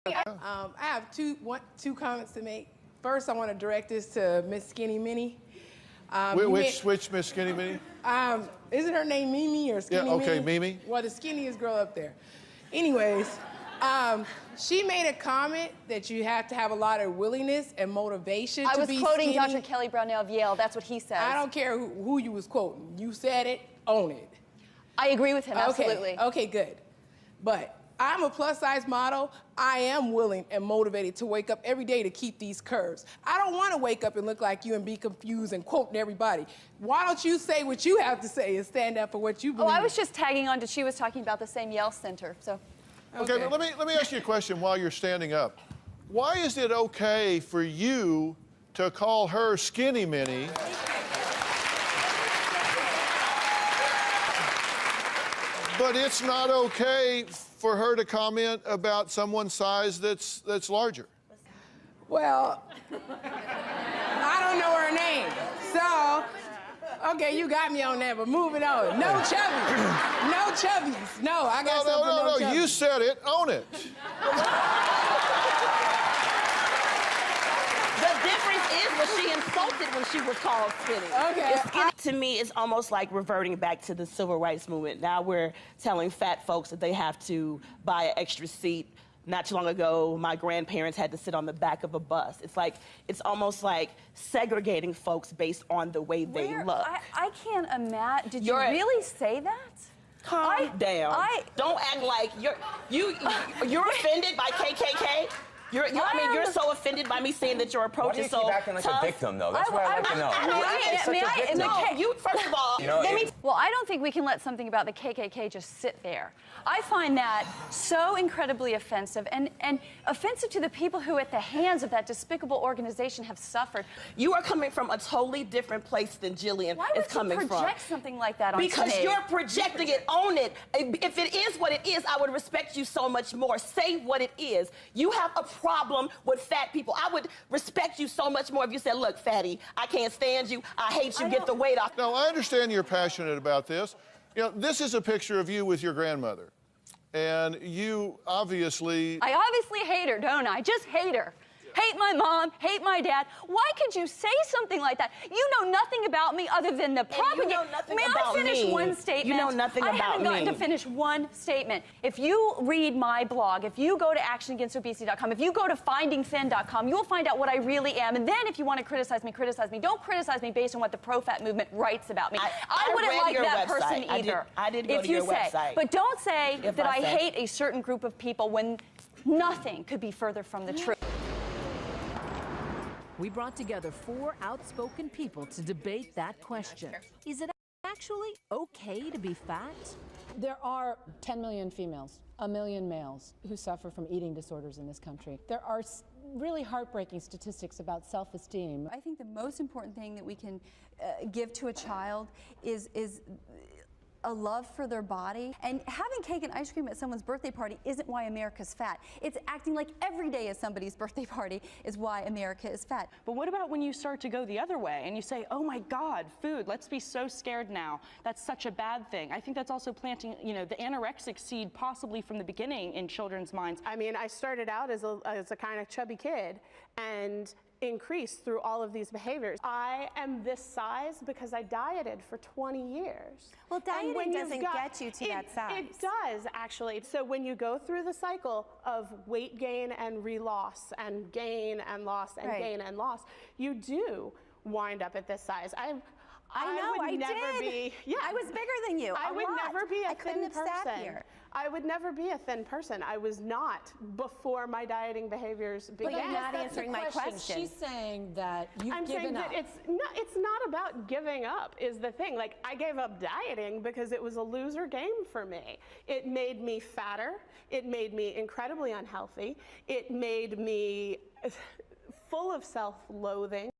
I have two comments to make. First, I want to direct this to Miss Skinny Minnie. Which Miss Skinny Minnie? Isn't her name Mimi or Skinny Minnie? Yeah, okay, Mimi. Well, the skinniest girl up there. Anyways, she made a comment that you have to have a lot of willingness and motivation to be skinny. I was quoting Dr. Kelly Brownell of Yale. That's what he says. I don't care who you was quoting. You said it, own it. I agree with him, absolutely. Okay, good. But I'm a plus-size model. I am willing and motivated to wake up every day to keep these curves. I don't want to wake up and look like you and be confused and quoting everybody. Why don't you say what you have to say and stand up for what you believe? Oh, I was just tagging on to, she was talking about the same Yale Center, so. Okay, but let me ask you a question while you're standing up. Why is it okay for you to call her Skinny Minnie? But it's not okay for her to comment about someone's size that's larger. Well, I don't know her name, so, okay, you got me on that, but moving on. No chubbies, no chubbies. No, I got something for no chubbies. You said it, own it. The difference is what she insulted when she was called skinny. Okay. Skinny to me is almost like reverting back to the civil rights movement. Now we're telling fat folks that they have to buy an extra seat. Not too long ago, my grandparents had to sit on the back of a bus. It's almost like segregating folks based on the way they look. I can't imagine. Did you really say that? Calm down. Don't act like you're offended by KKK. I mean, you're so offended by me saying that your approach is so tough. Why do you keep acting like a victim, though? That's what I'd like to know. First of all, well, I don't think we can let something about the KKK just sit there. I find that so incredibly offensive and offensive to the people who, at the hands of that despicable organization, have suffered. You are coming from a totally different place than Jillian is coming from. Why would you project something like that on Because stage? you're projecting it, own it. If it is what it is, I would respect you so much more. Say what it is. You have a problem with fat people. I would respect you so much more if you said, look, fatty, I can't stand you. I hate you. Get the weight off. No, I understand you're passionate about this. You know, this is a picture of you with your grandmother. And you obviously... I obviously hate her, don't I? Just hate her. Hate my mom, hate my dad. Why could you say something like that? You know nothing about me other than the propaganda. You know nothing May about I finish me. one statement? You know nothing about me. I haven't gotten to finish one statement. If you read my blog, if you go to actionagainstobesity.com, if you go to findingthin.com, you'll find out what I really am. And then if you want to criticize me, criticize me. Don't criticize me based on what the pro-fat movement writes about me. I wouldn't like that person either. I did go to your website. But don't say that I hate a certain group of people when nothing could be further from the truth. We brought together 4 outspoken people to debate that question. Is it actually okay to be fat? There are 10 million females, 1 million males who suffer from eating disorders in this country. There are really heartbreaking statistics about self-esteem. I think the most important thing that we can give to a child is a love for their body. And having cake and ice cream at someone's birthday party isn't why America's fat. It's acting like every day is somebody's birthday party is why America is fat. But what about when you start to go the other way and you say, oh my God, food, let's be so scared now. That's such a bad thing. I think that's also planting, the anorexic seed possibly from the beginning in children's minds. I mean, I started out as a kind of chubby kid and increased through all of these behaviors. I am this size because I dieted for 20 years. Well, dieting doesn't get you to that size. It does, actually. So when you go through the cycle of weight gain and re-loss and gain and loss and gain and loss, you do wind up at this size. I was bigger than you. I would never be a thin person. Sat here. I would never be a thin person. I was not before my dieting behaviors began. But you're not answering my question. She's saying that you've I'm given saying up. that it's not about giving up is the thing. Like, I gave up dieting because it was a loser game for me. It made me fatter. It made me incredibly unhealthy. It made me full of self-loathing.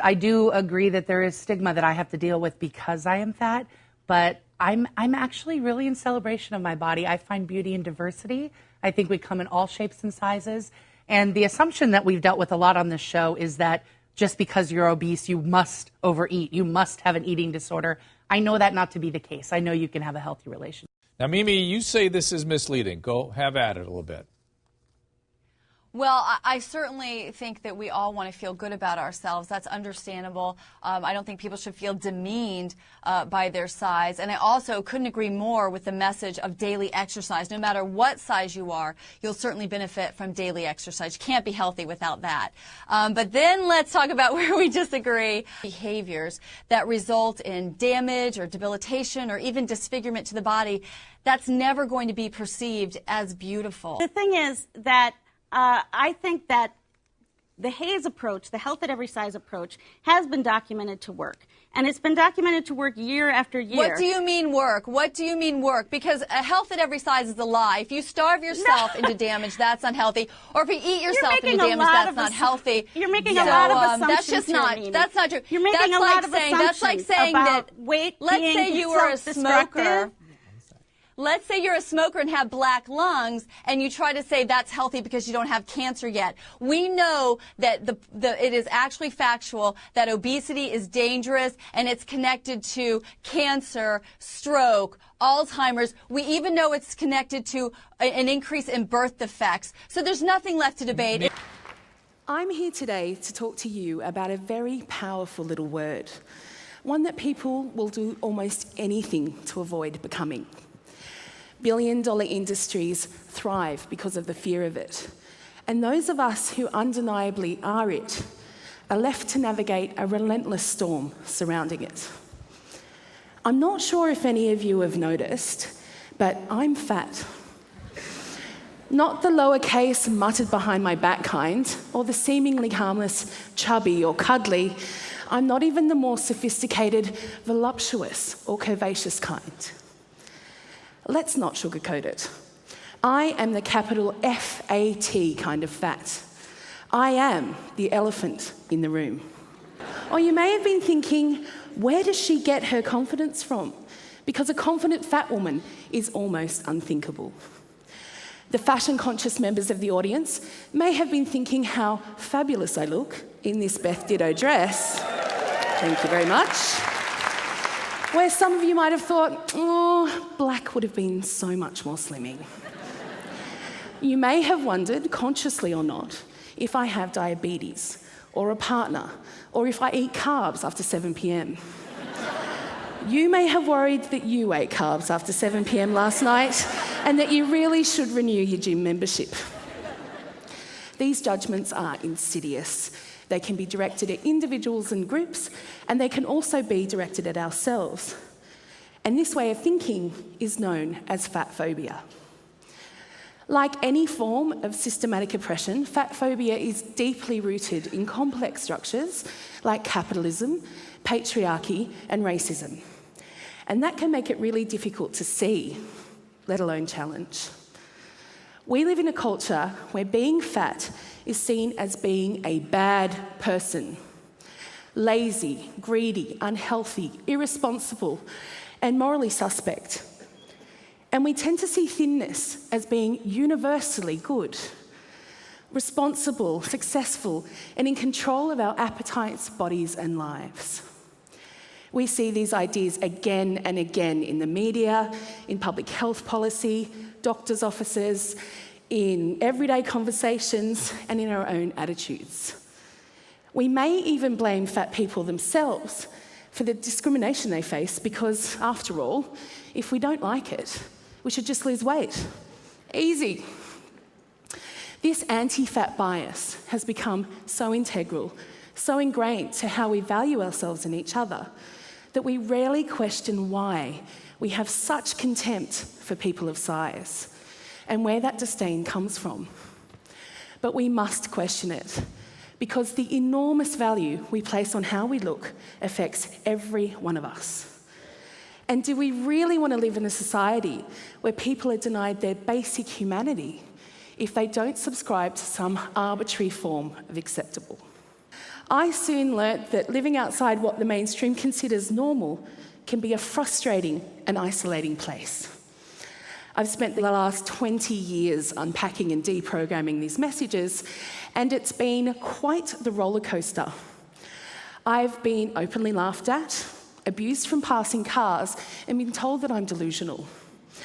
I do agree that there is stigma that I have to deal with because I am fat, but I'm actually really in celebration of my body. I find beauty in diversity. I think we come in all shapes and sizes. And the assumption that we've dealt with a lot on this show is that just because you're obese, you must overeat. You must have an eating disorder. I know that not to be the case. I know you can have a healthy relationship. Now, Mimi, you say this is misleading. Go have at it a little bit. Well, I certainly think that we all want to feel good about ourselves. That's understandable. I don't think people should feel demeaned by their size. And I also couldn't agree more with the message of daily exercise. No matter what size you are, you'll certainly benefit from daily exercise. You can't be healthy without that. But then let's talk about where we disagree. Behaviors that result in damage or debilitation or even disfigurement to the body, that's never going to be perceived as beautiful. The thing is that I think that the HAES approach, the health at every size approach, has been documented to work. And it's been documented to work year after year. What do you mean work? What do you mean work? Because a health at every size is a lie. If you starve yourself into damage, that's unhealthy. Or if you eat yourself into damage, that's not healthy. You're making a lot of assumptions. That's just not. That's not true. You're making a lot of assumptions. That's like saying about that. Weight Let's being say you were a smoker. Let's say you're a smoker and have black lungs, and you try to say that's healthy because you don't have cancer yet. We know that it is actually factual that obesity is dangerous, and it's connected to cancer, stroke, Alzheimer's. We even know it's connected to an increase in birth defects. So there's nothing left to debate. I'm here today to talk to you about a very powerful little word, one that people will do almost anything to avoid becoming. Billion-dollar industries thrive because of the fear of it. And those of us who undeniably are it are left to navigate a relentless storm surrounding it. I'm not sure if any of you have noticed, but I'm fat. Not the lowercase muttered behind my back kind, or the seemingly harmless chubby or cuddly. I'm not even the more sophisticated voluptuous or curvaceous kind. Let's not sugarcoat it. I am the capital F-A-T kind of fat. I am the elephant in the room. Or you may have been thinking, where does she get her confidence from? Because a confident fat woman is almost unthinkable. The fashion-conscious members of the audience may have been thinking how fabulous I look in this Beth Ditto dress. Thank you very much. Where some of you might have thought, oh, black would have been so much more slimming. You may have wondered, consciously or not, if I have diabetes, or a partner, or if I eat carbs after 7 p.m. You may have worried that you ate carbs after 7 p.m. last night, and that you really should renew your gym membership. These judgments are insidious. They can be directed at individuals and groups, and they can also be directed at ourselves. And this way of thinking is known as fat phobia. Like any form of systematic oppression, fat phobia is deeply rooted in complex structures like capitalism, patriarchy, and racism. And that can make it really difficult to see, let alone challenge. We live in a culture where being fat is seen as being a bad person. Lazy, greedy, unhealthy, irresponsible, and morally suspect. And we tend to see thinness as being universally good, responsible, successful, and in control of our appetites, bodies, and lives. We see these ideas again and again in the media, in public health policy, doctors' offices, in everyday conversations, and in our own attitudes. We may even blame fat people themselves for the discrimination they face because, after all, if we don't like it, we should just lose weight. Easy. This anti-fat bias has become so integral, so ingrained to how we value ourselves and each other, that we rarely question why we have such contempt for people of size and where that disdain comes from. But we must question it, because the enormous value we place on how we look affects every one of us. And do we really want to live in a society where people are denied their basic humanity if they don't subscribe to some arbitrary form of acceptable? I soon learnt that living outside what the mainstream considers normal can be a frustrating and isolating place. I've spent the last 20 years unpacking and deprogramming these messages, and it's been quite the roller coaster. I've been openly laughed at, abused from passing cars, and been told that I'm delusional.